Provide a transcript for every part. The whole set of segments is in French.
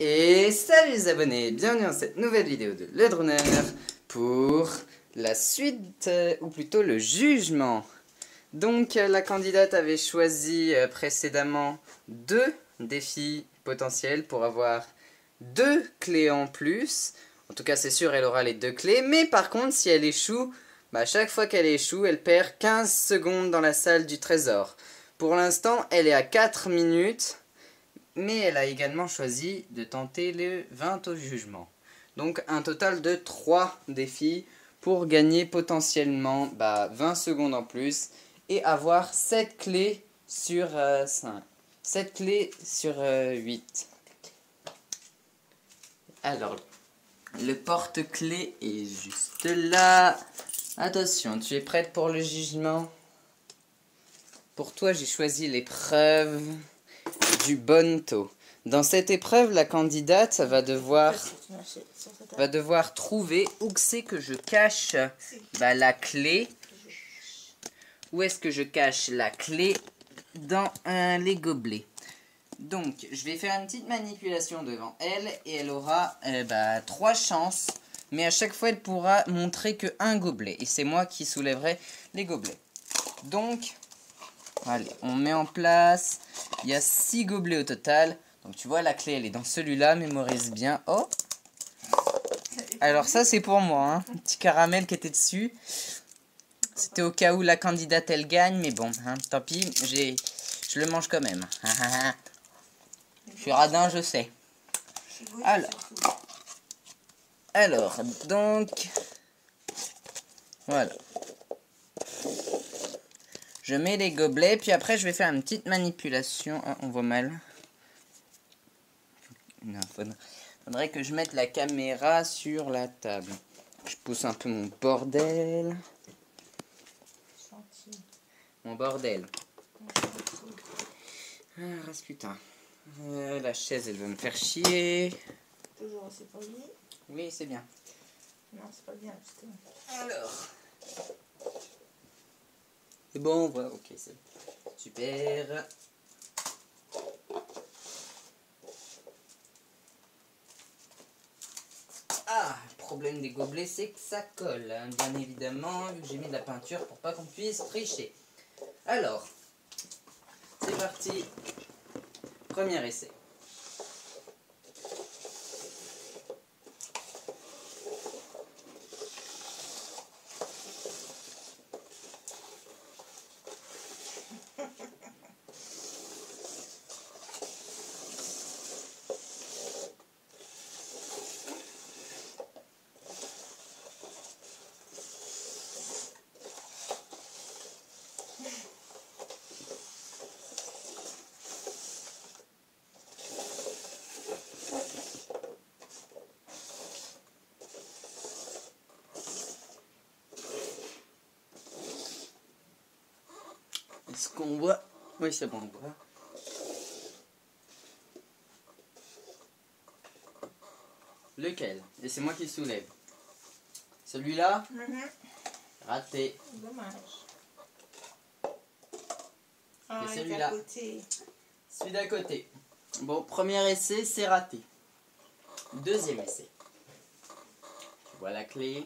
Et salut les abonnés, bienvenue dans cette nouvelle vidéo de Led Runner pour la suite, ou plutôt le jugement. Donc la candidate avait choisi précédemment 2 défis potentiels pour avoir 2 clés en plus. En tout cas c'est sûr, elle aura les 2 clés, mais par contre si elle échoue, chaque fois qu'elle échoue, elle perd 15 secondes dans la salle du trésor. Pour l'instant, elle est à 4 minutes. Mais elle a également choisi de tenter le 20 au jugement. Donc un total de 3 défis pour gagner potentiellement 20 secondes en plus et avoir 7 clés sur 5. 7 clés sur 8. Alors, le porte-clés est juste là. Attention, tu es prête pour le jugement? Pour toi, j'ai choisi l'épreuve du Bonto. Dans cette épreuve, la candidate va devoir trouver où c'est que je cache la clé. Où est-ce que je cache la clé dans les gobelets. Donc, je vais faire une petite manipulation devant elle et elle aura 3 chances. Mais à chaque fois, elle pourra montrer que un gobelet. Et c'est moi qui soulèverai les gobelets. Donc, allez, on met en place. Il y a 6 gobelets au total. Donc tu vois, la clé, elle est dans celui-là. Mémorise bien. Oh! Alors ça, c'est pour moi. Hein. Un petit caramel qui était dessus. C'était au cas où la candidate, elle gagne. Mais bon, hein, tant pis. Je le mange quand même. Je suis radin, je sais. Alors, donc... Voilà. Je mets les gobelets. Puis après, je vais faire une petite manipulation. Ah, on voit mal. Non, faudrait que je mette la caméra sur la table. Je pousse un peu mon bordel. Mon bordel. Ah, Rasputin. La chaise, elle va me faire chier. Toujours, c'est pas bien. Oui, c'est bien. Non, c'est pas bien, justement. Alors. C'est bon, voilà, ok, c'est super. Ah, le problème des gobelets, c'est que ça colle, hein, bien évidemment, vu que j'ai mis de la peinture pour pas qu'on puisse tricher. Alors, c'est parti. Premier essai. Est-ce qu'on voit? Oui, c'est bon, on voit. Lequel? Et c'est moi qui soulève. Celui-là? Raté. Dommage. Et celui-là. Côté. Celui d'à côté. Bon, premier essai, c'est raté. Deuxième essai. Tu vois la clé.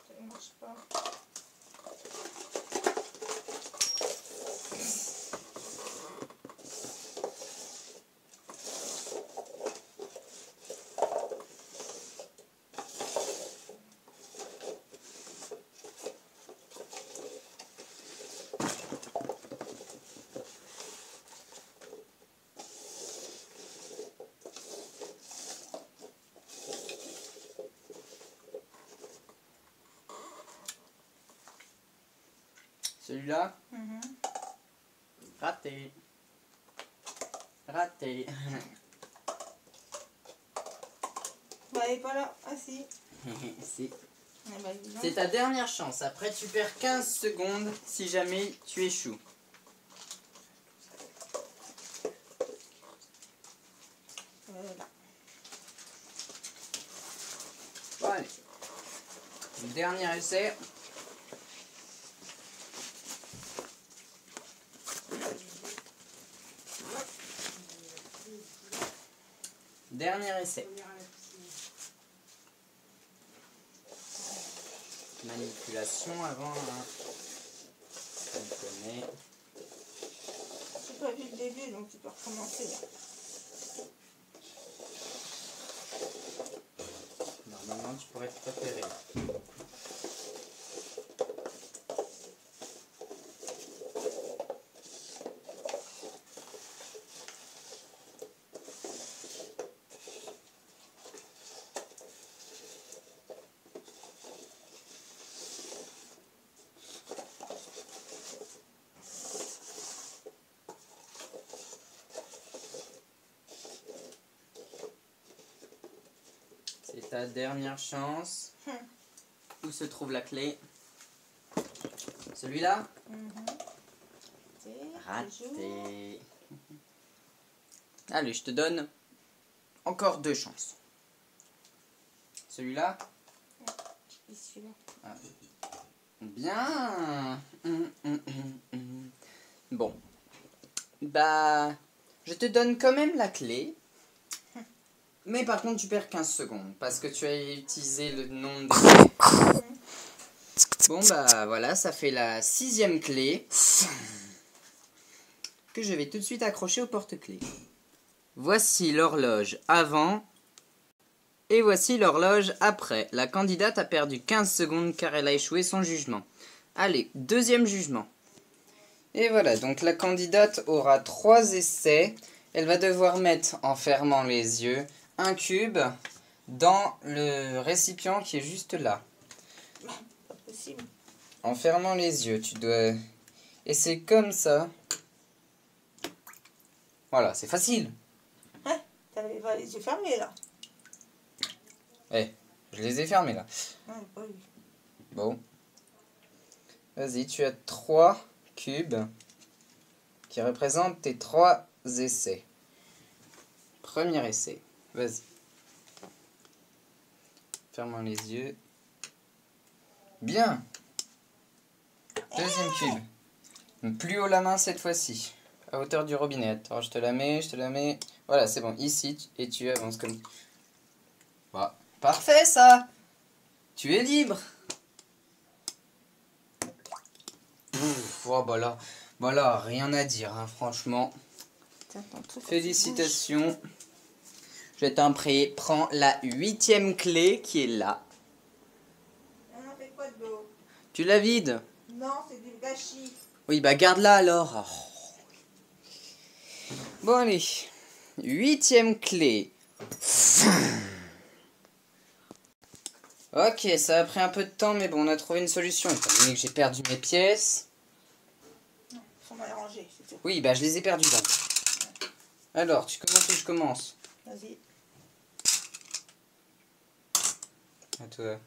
Ça ne marche pas. Celui-là. Raté. Raté. Bah, elle est pas là. Ah si. Si. Eh ben, dis donc. C'est ta dernière chance. Après, tu perds 15 secondes si jamais tu échoues. Voilà. Bon, allez. Dernier essai. Dernier essai. Manipulation avant. Hein. On connaît. J'ai pas vu le début, donc tu peux recommencer. Normalement, tu pourrais te repérer. C'est ta dernière chance. Où se trouve la clé? Celui-là? Raté. Allez, je te donne encore 2 chances. Celui-là? Et celui-là. Ah. Bien. Bon. Bah, je te donne quand même la clé. Mais par contre, tu perds 15 secondes parce que tu as utilisé le nombre de clés. Bon, bah voilà, ça fait la 6e clé que je vais tout de suite accrocher au porte-clés. Voici l'horloge avant et voici l'horloge après. La candidate a perdu 15 secondes car elle a échoué son jugement. Allez, 2e jugement. Et voilà, donc la candidate aura 3 essais. Elle va devoir mettre, en fermant les yeux, un cube dans le récipient qui est juste là. Pas possible. En fermant les yeux, tu dois... Et c'est comme ça. Voilà, c'est facile. Hein? T'avais pas les yeux fermés là. Eh, je les ai fermés là. Ouais, pas vu. Bon. Vas-y, tu as 3 cubes qui représentent tes 3 essais. Premier essai. Vas-y. Fermons les yeux. Bien. 2e cube. Plus haut la main cette fois-ci. À hauteur du robinet. Attends, je te la mets, je te la mets. Voilà, c'est bon. Ici, et tu avances comme... Bah, parfait ça. Tu es libre. Oh, bah là, rien à dire, hein, franchement. Tiens, ton truc, Félicitations. Je t'en prie, prends la 8e clé qui est là. on en fait quoi de beau? Tu la vides? Non, c'est du gâchis. Oui, bah garde-la alors. Bon, allez. 8e clé. Ok, ça a pris un peu de temps, mais bon, on a trouvé une solution. Étant donné que j'ai perdu mes pièces. Non, ils sont mal rangés, c'est tout. Oui, bah je les ai perdues là. Alors, tu commences ou je commence? Vas-y. À toi.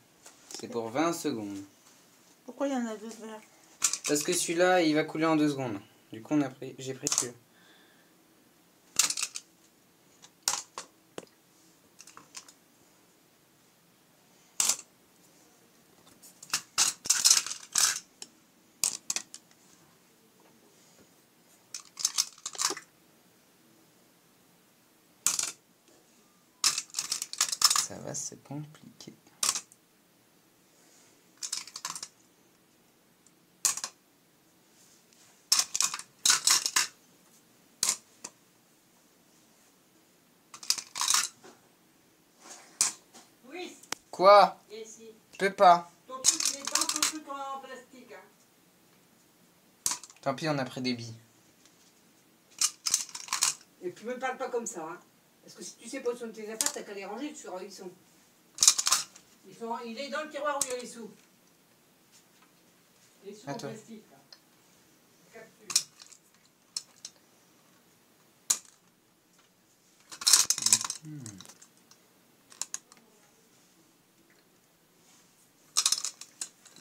C'est pour 20 secondes. Pourquoi il y en a 2 verres? Parce que celui-là, il va couler en 2 secondes. Du coup, j'ai pris celui-là. Ça va se compliquer. Oui, Quoi? ici. Je peux pas. Ton truc, il est dans ton truc en plastique. Hein. Tant pis, on a pris des billes. Et puis me parle pas comme ça. Hein. Parce que si tu sais pas où sont tes affaires, t'as qu'à les ranger, tu sauras où ils sont. Il est dans le tiroir où il y a les sous. Les sous en Attends. plastique. Là. Capture.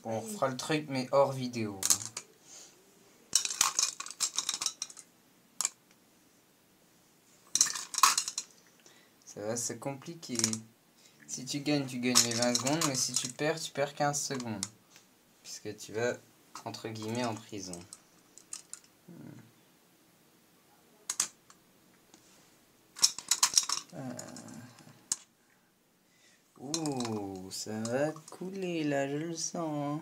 On fera le truc, mais hors vidéo. Ça va, c'est compliqué. Si tu gagnes les 20 secondes, mais si tu perds 15 secondes. Puisque tu vas, entre guillemets, en prison. Ouh, ça va couler là, je le sens. Hein.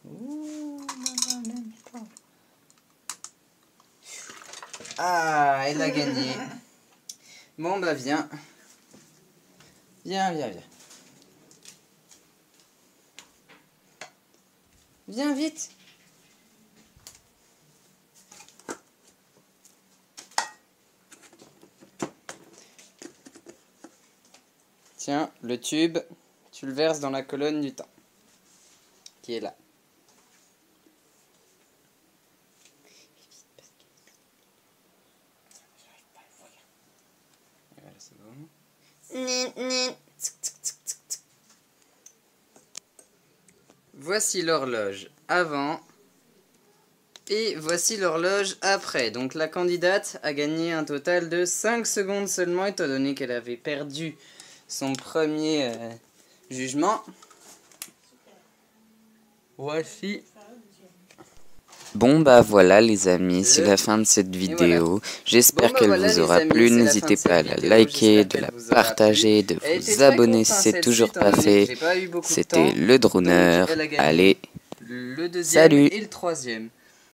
Ouh, ah, elle a gagné. Bon, bah viens. Viens. Viens vite. Tiens, le tube, tu le verses dans la colonne du temps, qui est là. Voilà, c'est bon. Voici l'horloge avant et voici l'horloge après. Donc la candidate a gagné un total de 5 secondes seulement, étant donné qu'elle avait perdu son premier jugement. Voici. Bon bah voilà les amis, c'est la fin de cette vidéo. J'espère qu'elle vous aura plu. N'hésitez pas à la liker, de la partager, de vous abonner si c'est toujours pas fait. C'était le Droneur. Allez, le deuxième salut. et le troisième.